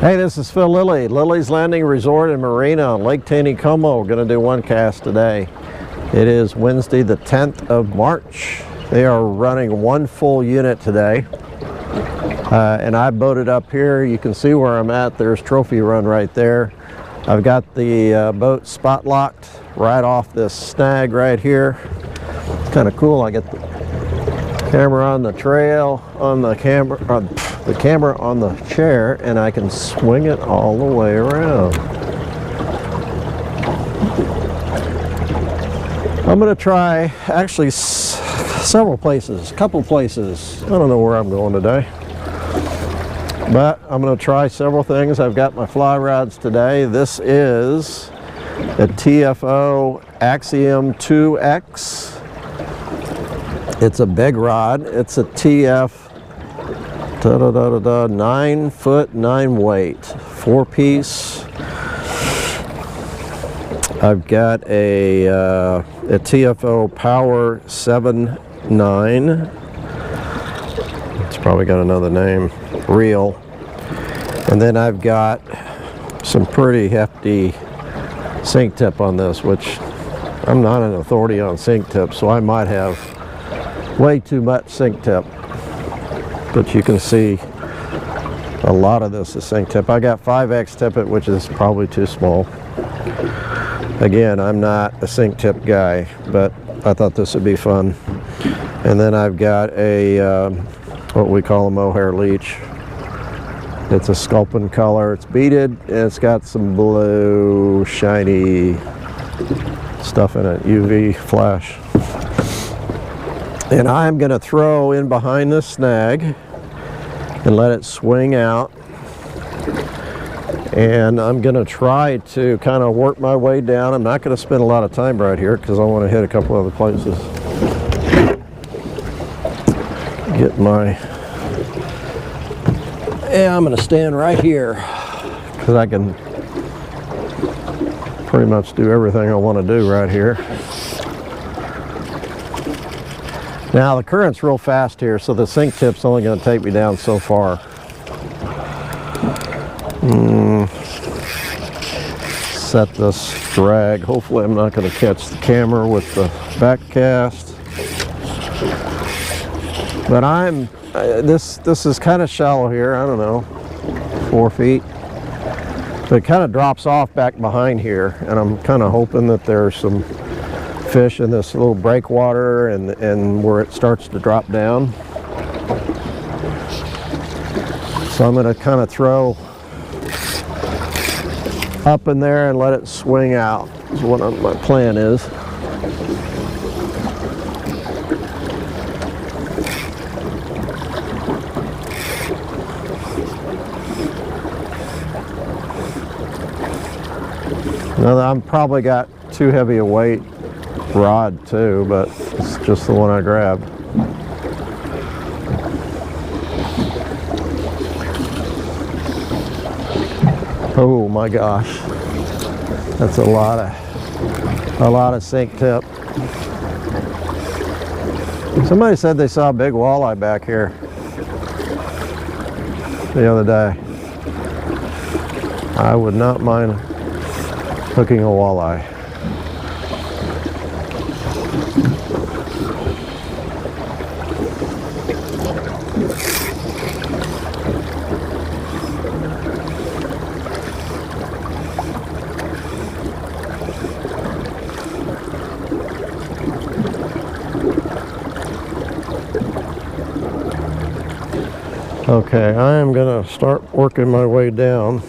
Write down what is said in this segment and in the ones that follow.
Hey, this is Phil Lilley, Lilley's Landing Resort and Marina on Lake Taneycomo. Going to do one cast today. It is Wednesday the 10th of March. They are running one full unit today. And I boated up here. You can see where I'm at. There's Trophy Run right there. I've got the boat spot locked right off this snag right here. It's kind of cool. I get the camera on the trail, on the camera on the chair, and I can swing it all the way around. I'm going to try actually several places, a couple places. I don't know where I'm going today, but I'm going to try several things. I've got my fly rods today. This is a TFO Axiom 2X. It's a big rod. It's a TF 9 foot 9 weight, 4-piece. I've got a TFO Power 7.9. It's probably got another name, reel. And then I've got some pretty hefty sink tip on this, which I'm not an authority on sink tip, so I might have way too much sink tip. But you can see a lot of this is sink tip. I got 5X tippet, which is probably too small. Again, I'm not a sink tip guy, but I thought this would be fun. And then I've got a what we call a mohair leech. It's a sculpin color. It's beaded, and it's got some blue shiny stuff in it, UV flash. And I'm going to throw in behind this snag and let it swing out. And I'm going to try to kind of work my way down. I'm not going to spend a lot of time right here because I want to hit a couple other places. Get my... Yeah, I'm going to stand right here because I can pretty much do everything I want to do right here. Now the current's real fast here, so the sink tip's only going to take me down so far. Set this drag. Hopefully I'm not going to catch the camera with the back cast. But this is kind of shallow here. I don't know, 4 feet. But it kind of drops off back behind here, and I'm kind of hoping that there's some fish in this little breakwater and where it starts to drop down. So I'm going to kind of throw up in there and let it swing out is what my plan is. Now I'm probably got too heavy a weight rod too, but it's just the one I grabbed. Oh my gosh, that's a lot of sink tip. Somebody said they saw a big walleye back here the other day. I would not mind hooking a walleye. Okay, I am going to start working my way down.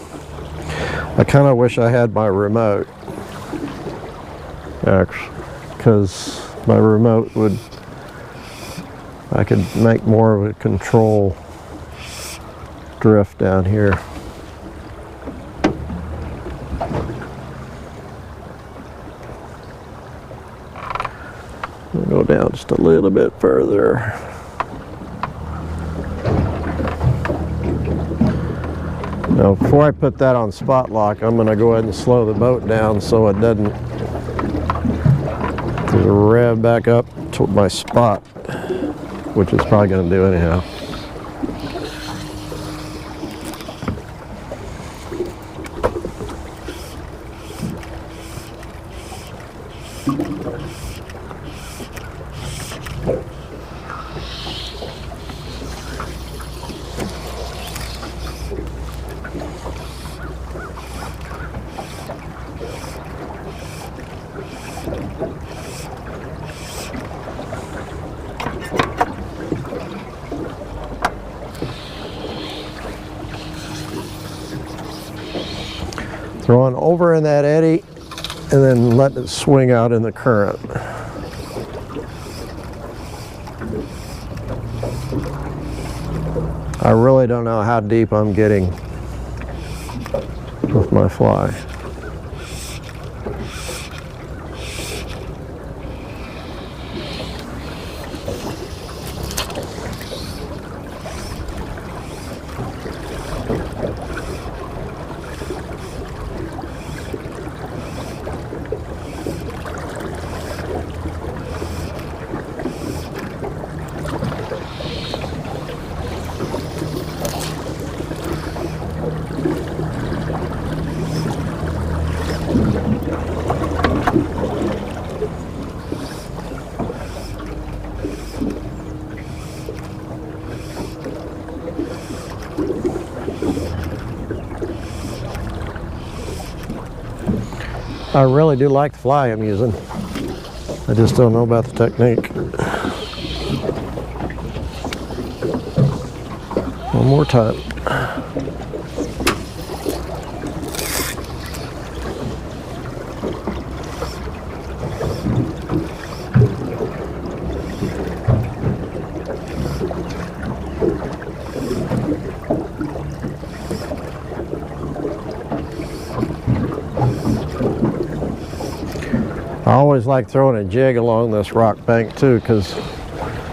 I kind of wish I had my remote, because my remote would, I could make more of a control drift down here. I'll go down just a little bit further. Now, before I put that on spot lock, I'm going to go ahead and slow the boat down so it doesn't rev back up to my spot, which it's probably going to do anyhow. Throwing over in that eddy and then letting it swing out in the current. I really don't know how deep I'm getting with my fly. I really do like the fly I'm using. I just don't know about the technique. One more time. I always like throwing a jig along this rock bank too, because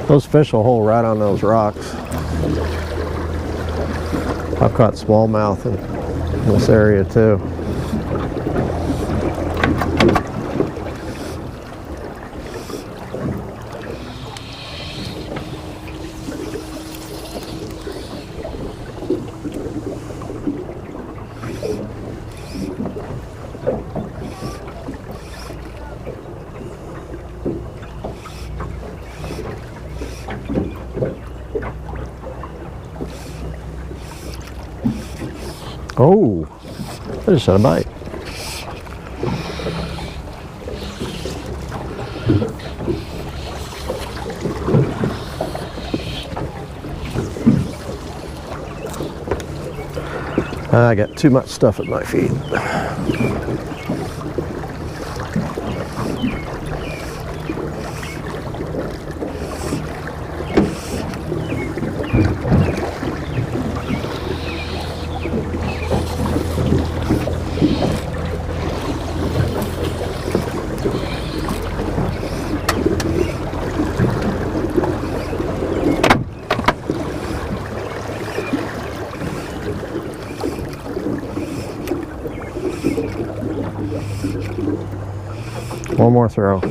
those fish will hold right on those rocks. I've caught smallmouth in this area too. Oh, I just had a bite. I got too much stuff at my feet. One more throw.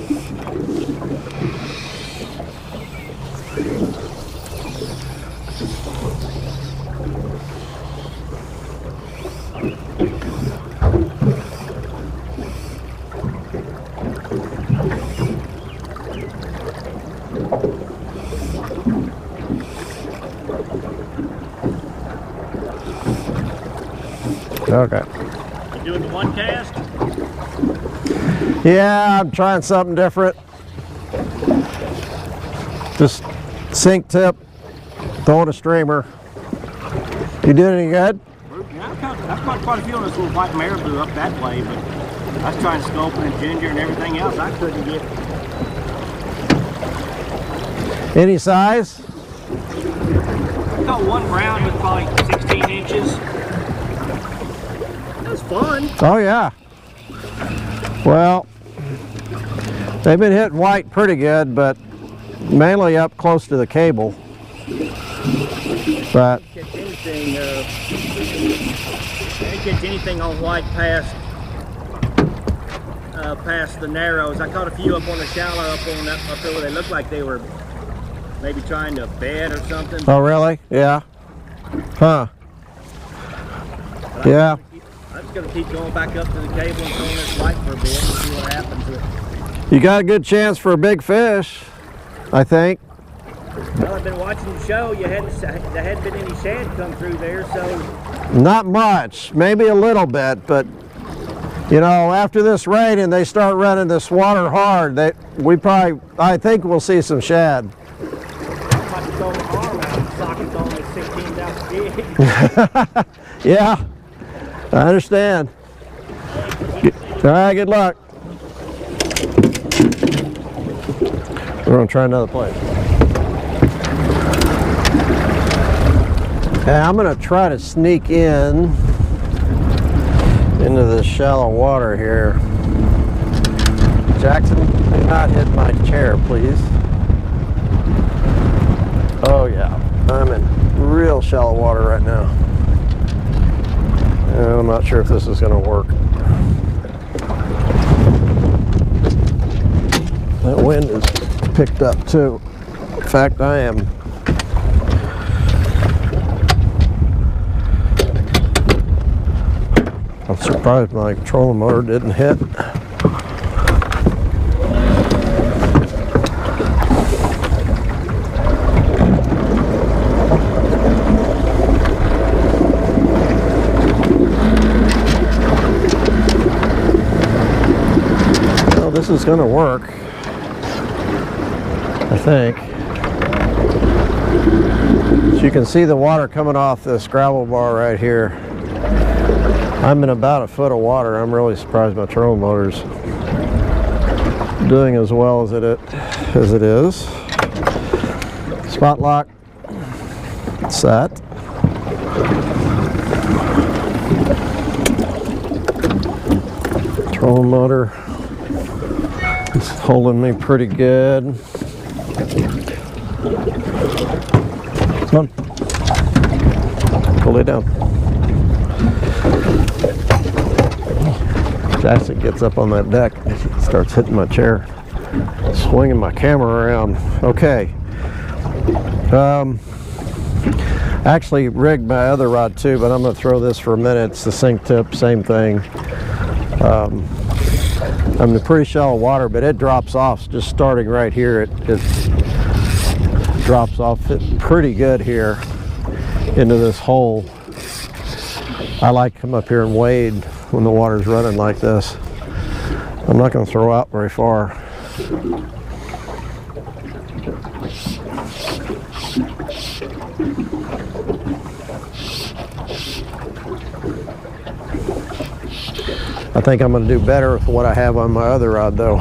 Okay. You doing the one cast? Yeah, I'm trying something different. Just sink tip, throwing a streamer. You doing any good? Yeah, I've caught quite a few on this little white marabou up that way, but I was trying sculpin and ginger and everything else. I couldn't get. Any size? I caught one brown with probably 16 inches. That was fun. Oh yeah. Well, they've been hitting white pretty good, but mainly up close to the cable. But I didn't catch anything on white past the narrows. I caught a few up on the shallow, up there where they looked like they were maybe trying to bed or something. oh really? Yeah. Huh. Yeah. I'm just going to keep going back up to the cable and throwing this light for a bit and see what happens with it. You got a good chance for a big fish, I think. Well, I've been watching the show. There hadn't been any shad come through there, so... Not much, maybe a little bit, but you know, after this rain and they start running this water hard, I think we'll see some shad. I'm about to throw my arm out. The socket's only 16 ounce big. Yeah, I understand. All right, good luck. We're gonna try another place. Okay, I'm gonna try to sneak into this shallow water here. Jackson, do not hit my chair, please. Oh yeah, I'm in real shallow water right now. And I'm not sure if this is gonna work. That wind is picked up too. In fact, I am I'm surprised my trolling motor didn't hit. Well, this is going to work, I think. So you can see the water coming off this gravel bar right here. I'm in about a foot of water. I'm really surprised my trolling motor's doing as well as it is. Spot lock set. Trolling motor is holding me pretty good. Come on. Pull it down. Jackson gets up on that deck and he starts hitting my chair, swinging my camera around. Okay. Actually rigged my other rod too, but I'm going to throw this for a minute. It's the sink tip, same thing. I'm in pretty shallow water, but it drops off just starting right here. It drops off pretty good here into this hole. I like to come up here and wade when the water's running like this. I'm not going to throw out very far. I think I'm going to do better with what I have on my other rod though.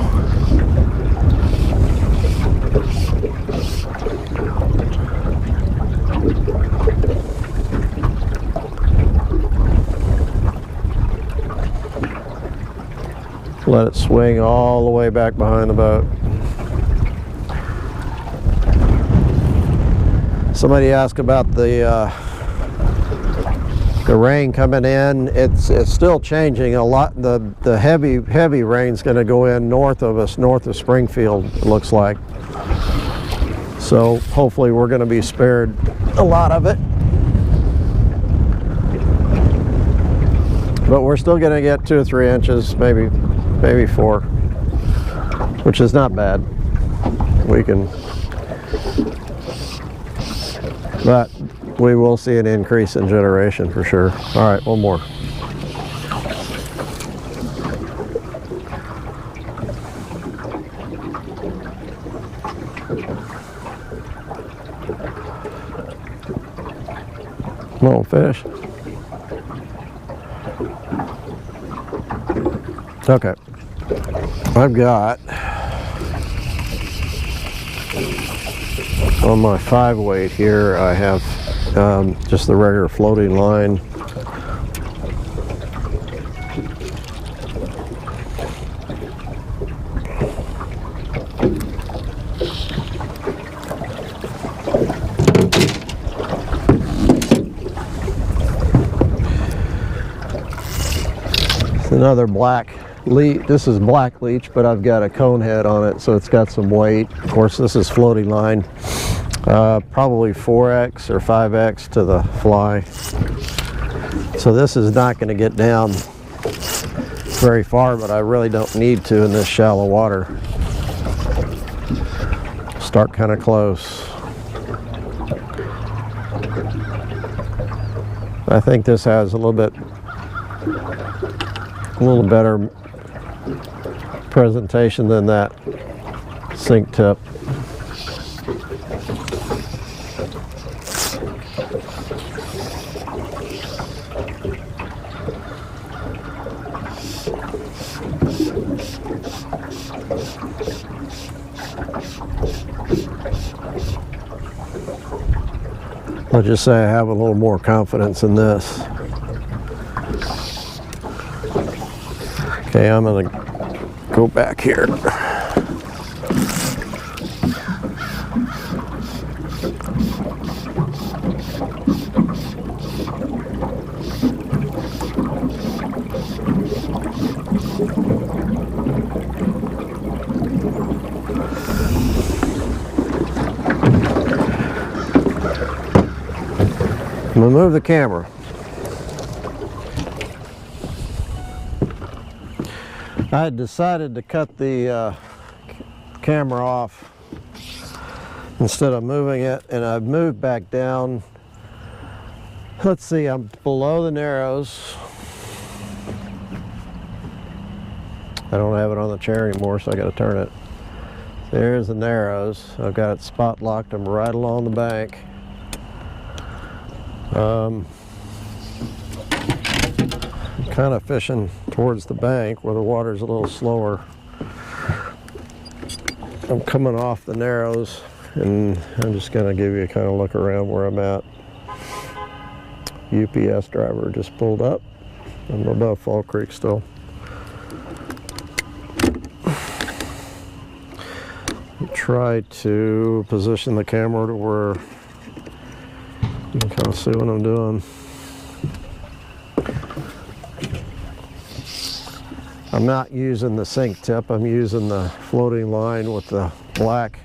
Let it swing all the way back behind the boat. Somebody asked about the rain coming in. It's still changing a lot. The heavy rain's going to go in north of us, north of Springfield, it looks like. So hopefully we're going to be spared a lot of it. But we're still going to get 2 or 3 inches, maybe 4, which is not bad. We can, but we will see an increase in generation for sure. All right, one more. Come on, fish. Okay, I've got on my 5 weight here, I have just the regular floating line. It's another black leech. This is black leech, but I've got a cone head on it, so it's got some weight. Of course, this is floating line. Probably 4X or 5X to the fly. So this is not going to get down very far, but I really don't need to in this shallow water. Start kind of close. I think this has a little better presentation than that sink tip. I'll just say I have a little more confidence in this. Okay, I'm gonna go back here. I'm gonna move the camera. I had decided to cut the camera off instead of moving it, and I've moved back down. Let's see, I'm below the Narrows. I don't have it on the chair anymore, so I gotta turn it. There's the Narrows. I've got it spot locked. I'm right along the bank. Kind of fishing towards the bank where the water's a little slower. I'm coming off the Narrows, and I'm just going to give you a kind of look around where I'm at. UPS driver just pulled up. I'm above Fall Creek still. Try to position the camera to where you can kind of see what I'm doing. I'm not using the sink tip, I'm using the floating line with the black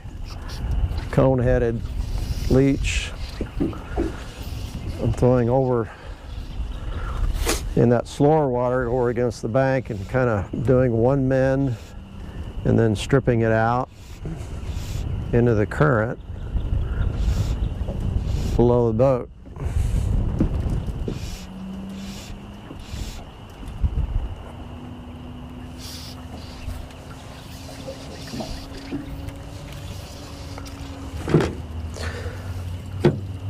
cone-headed leech. I'm throwing over in that slower water over against the bank and kind of doing one mend and then stripping it out into the current below the boat.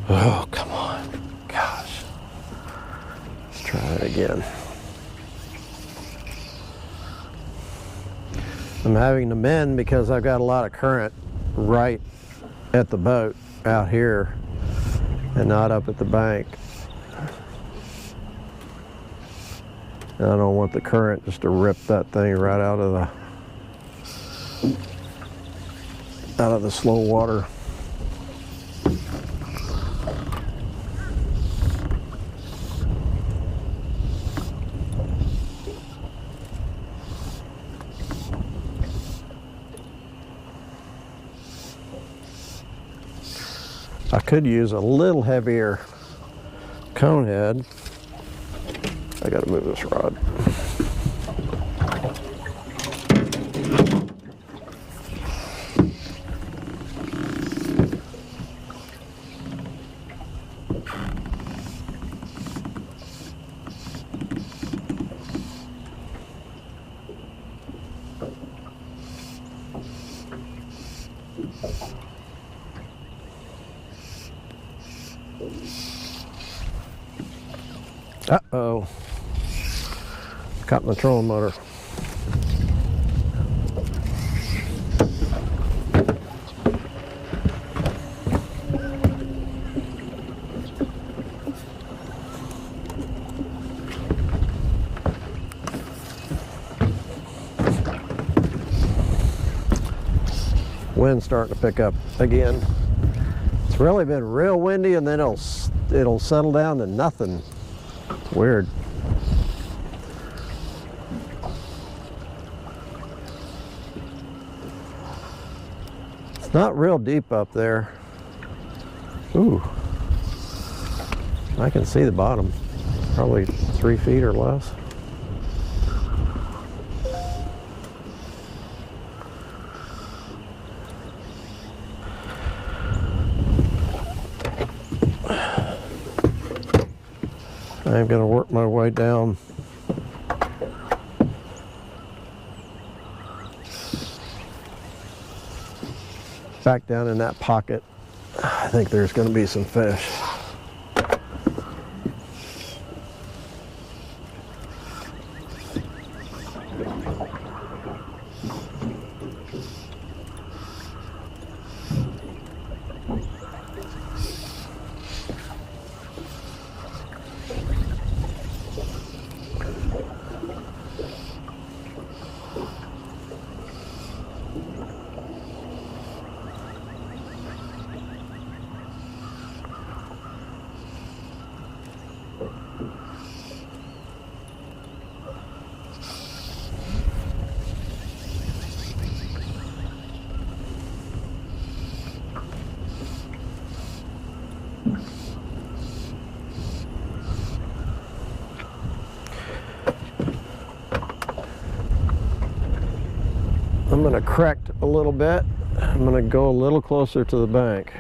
Oh, come on. Gosh. Let's try it again. I'm having to mend because I've got a lot of current right at the boat out here and not up at the bank. And I don't want the current just to rip that thing right out of the slow water. I could use a little heavier cone head. I gotta move this rod. Uh-oh. Caught my trolling motor. Wind's starting to pick up again. It's really been real windy, and then it'll settle down to nothing. Weird. It's not real deep up there. Ooh. I can see the bottom. Probably 3 feet or less. I'm going to work my way down. Back down in that pocket. I think there's going to be some fish. going to correct a little bit. I'm going to go a little closer to the bank.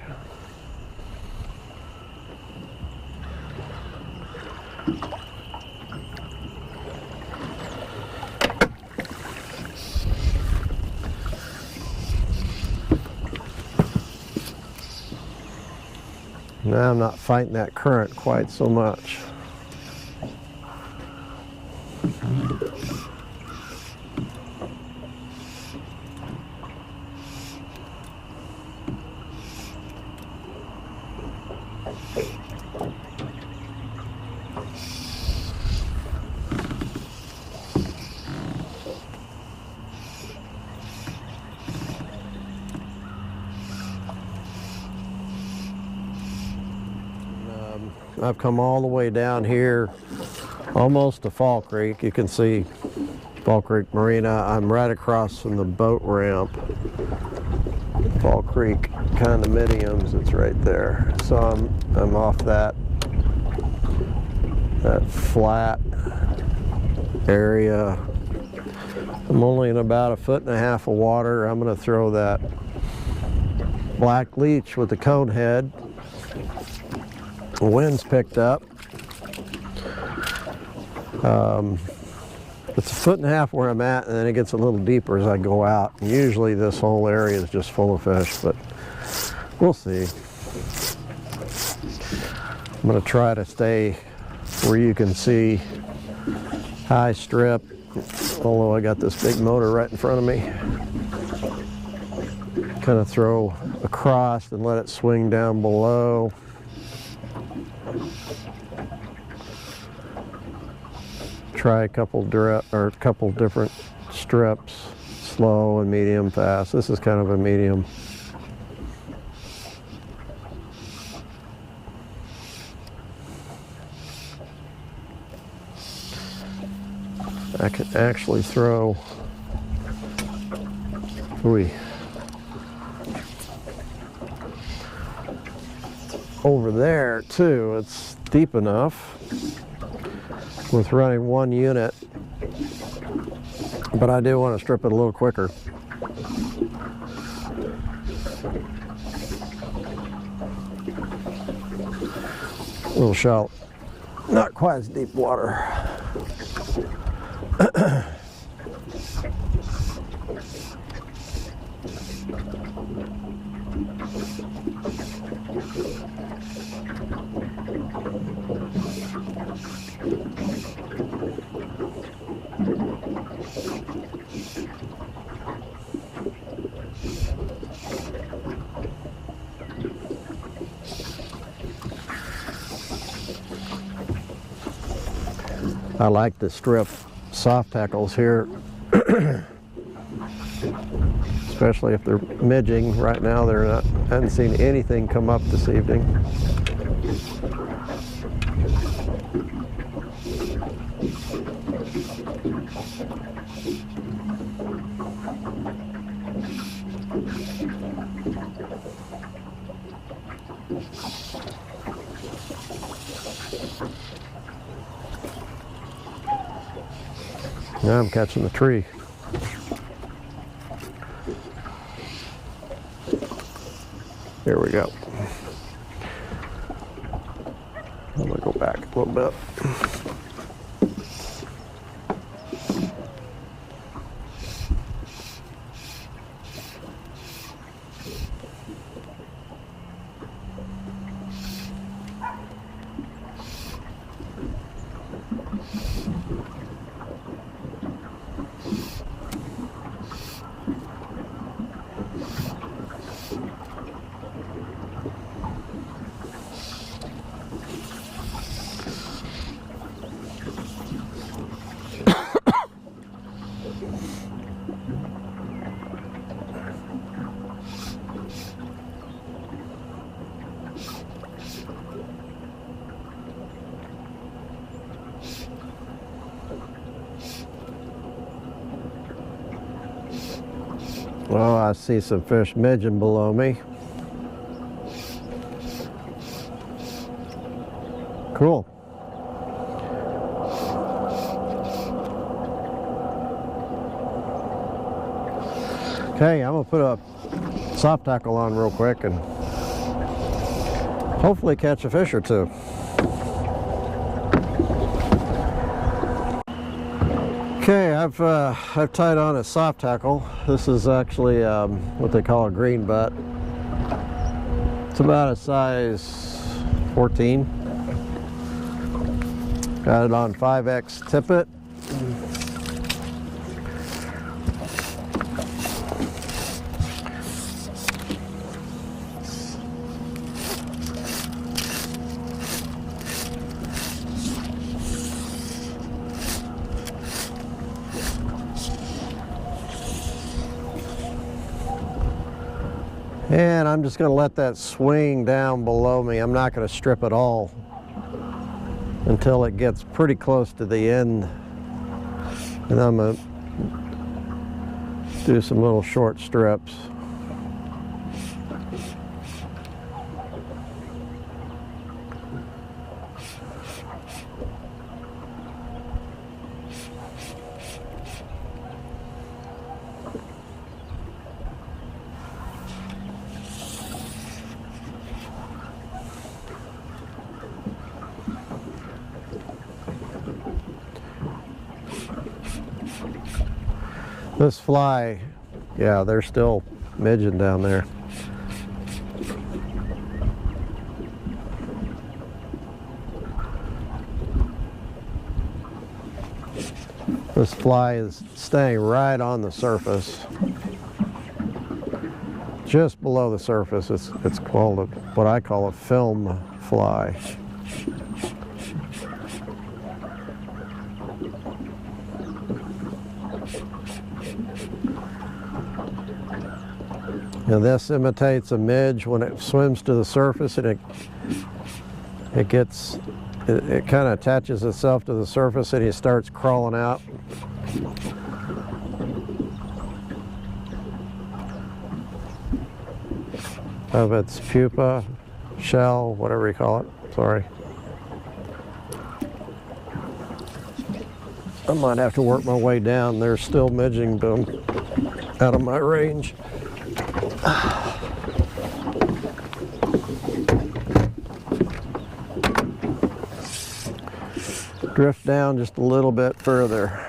Now I'm not fighting that current quite so much. I've come all the way down here, almost to Fall Creek. You can see Fall Creek Marina. I'm right across from the boat ramp. Fall Creek condominiums, it's right there. So I'm off that flat area. I'm only in about 1.5 feet of water. I'm going to throw that black leech with the cone head. The wind's picked up. It's 1.5 feet where I'm at, and then it gets a little deeper as I go out. And usually this whole area is just full of fish, but we'll see. I'm going to try to stay where you can see high strip, although I got this big motor right in front of me. Kind of throw across and let it swing down below. Try a couple different strips, slow and medium, fast. This is kind of a medium. I can actually throw over there too. It's deep enough with running one unit, but I do want to strip it a little quicker. A little shallow, not quite as deep water. I like to strip soft tackles here, especially if they're midging. Right now they're not, I haven't seen anything come up this evening. Now I'm catching the tree. Here we go. I'm gonna go back a little bit. Well, I see some fish midging below me. Cool. Okay, I'm gonna put a soft tackle on real quick and hopefully catch a fish or two. Okay, I've tied on a soft tackle. This is actually what they call a green butt. It's about a size 14. Got it on 5X tippet. And I'm just going to let that swing down below me. I'm not going to strip it all until it gets pretty close to the end. And I'm going to do some little short strips. This fly, yeah, they're still midging down there. This fly is staying right on the surface, just below the surface. It's called what I call a film fly. And this imitates a midge when it swims to the surface, and it kind of attaches itself to the surface and it starts crawling out. Of its pupa, shell, whatever you call it. Sorry. I might have to work my way down. They're still midging, but I'm out of my range. Drift down just a little bit further.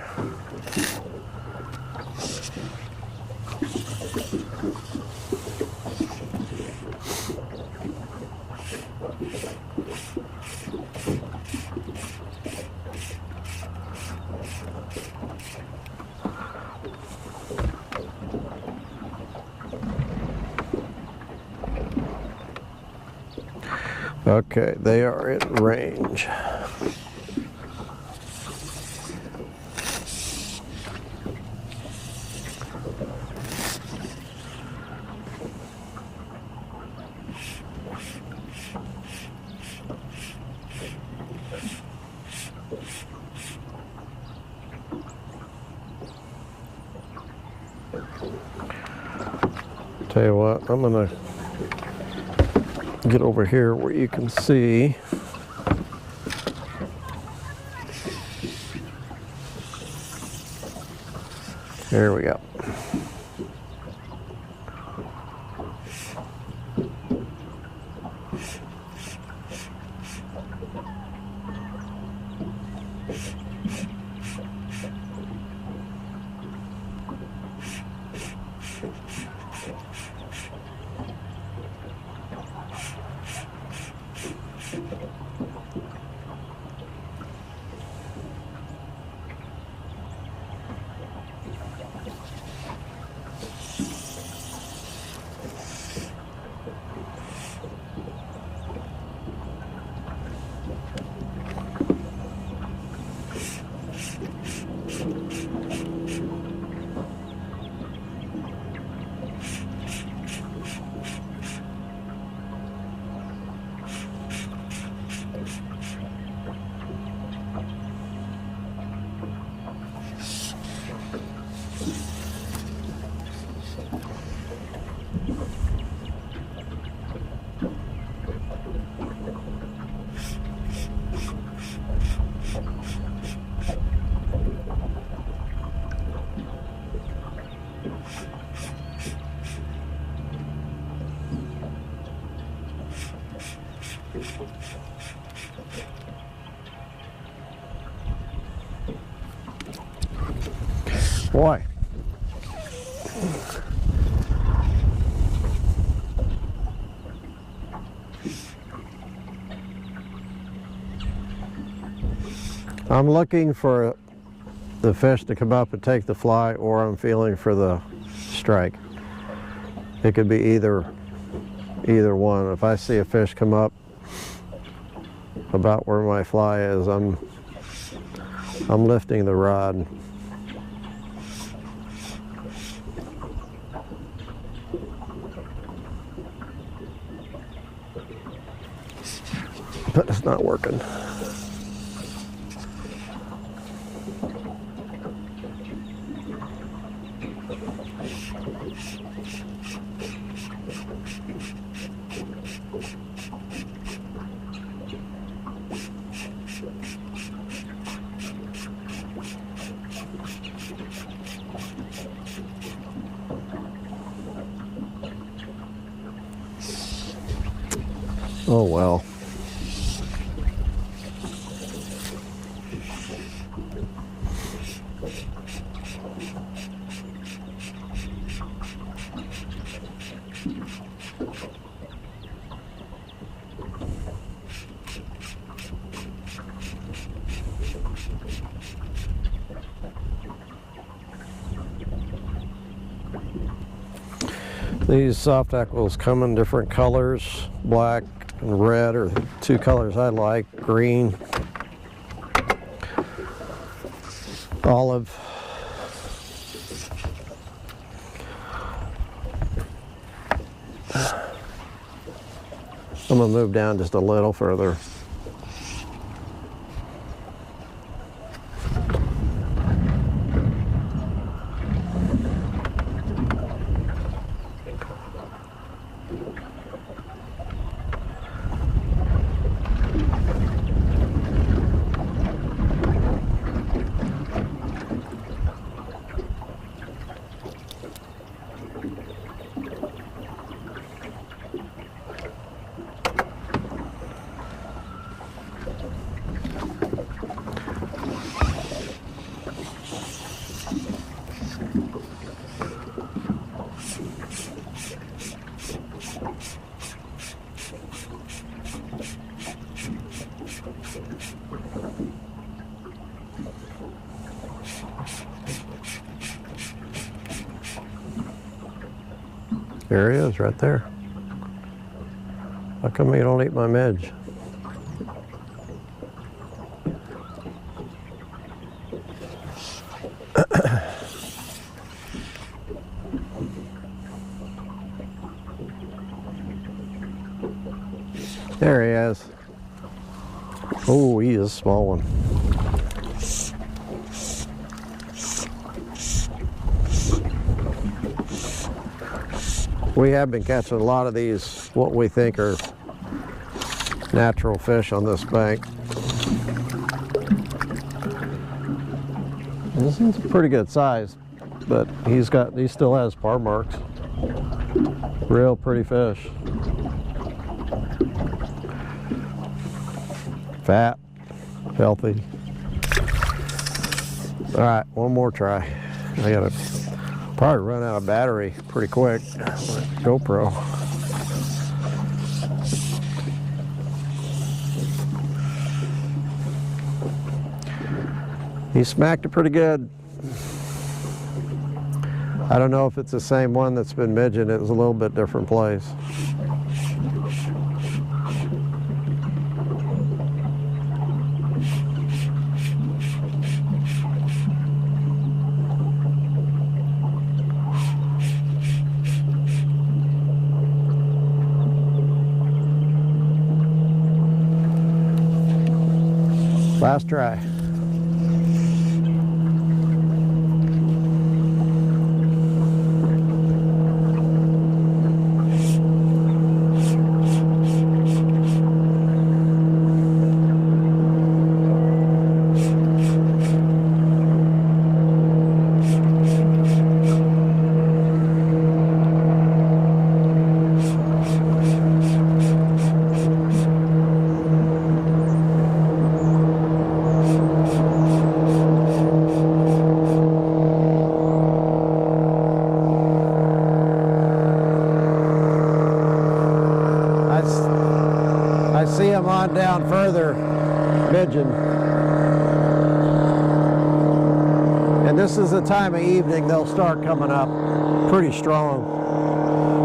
Okay, they are in range. Tell you what, I'm gonna get over here where you can see. There we go. Boy. I'm looking for the fish to come up and take the fly, or I'm feeling for the strike. It could be either one. If I see a fish come up about where my fly is, I'm lifting the rod. But it's not working. Oh well. These soft aquils come in different colors. Black and red are the two colors I like. Green, olive. I'm gonna move down just a little further. There he is, right there. How come you don't eat my midge? There he is. Oh, he is a small one. We have been catching a lot of these, what we think are natural fish on this bank. This is a pretty good size, but he still has par marks. Real pretty fish. Fat, healthy. All right, one more try. I gotta probably run out of battery pretty quick. GoPro. He smacked it pretty good. I don't know if it's the same one that's been midging. It was a little bit different place. Last try. getting down further, midging. And this is the time of evening they'll start coming up pretty strong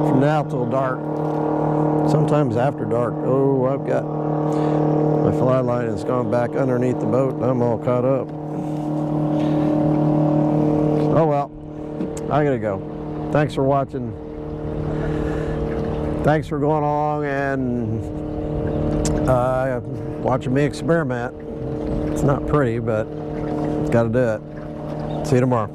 from now till dark. Sometimes after dark. Oh, I've got my fly line has gone back underneath the boat and I'm all caught up. Oh well, I gotta go. Thanks for watching. Thanks for going along and watching me experiment. It's not pretty, but gotta do it. See you tomorrow.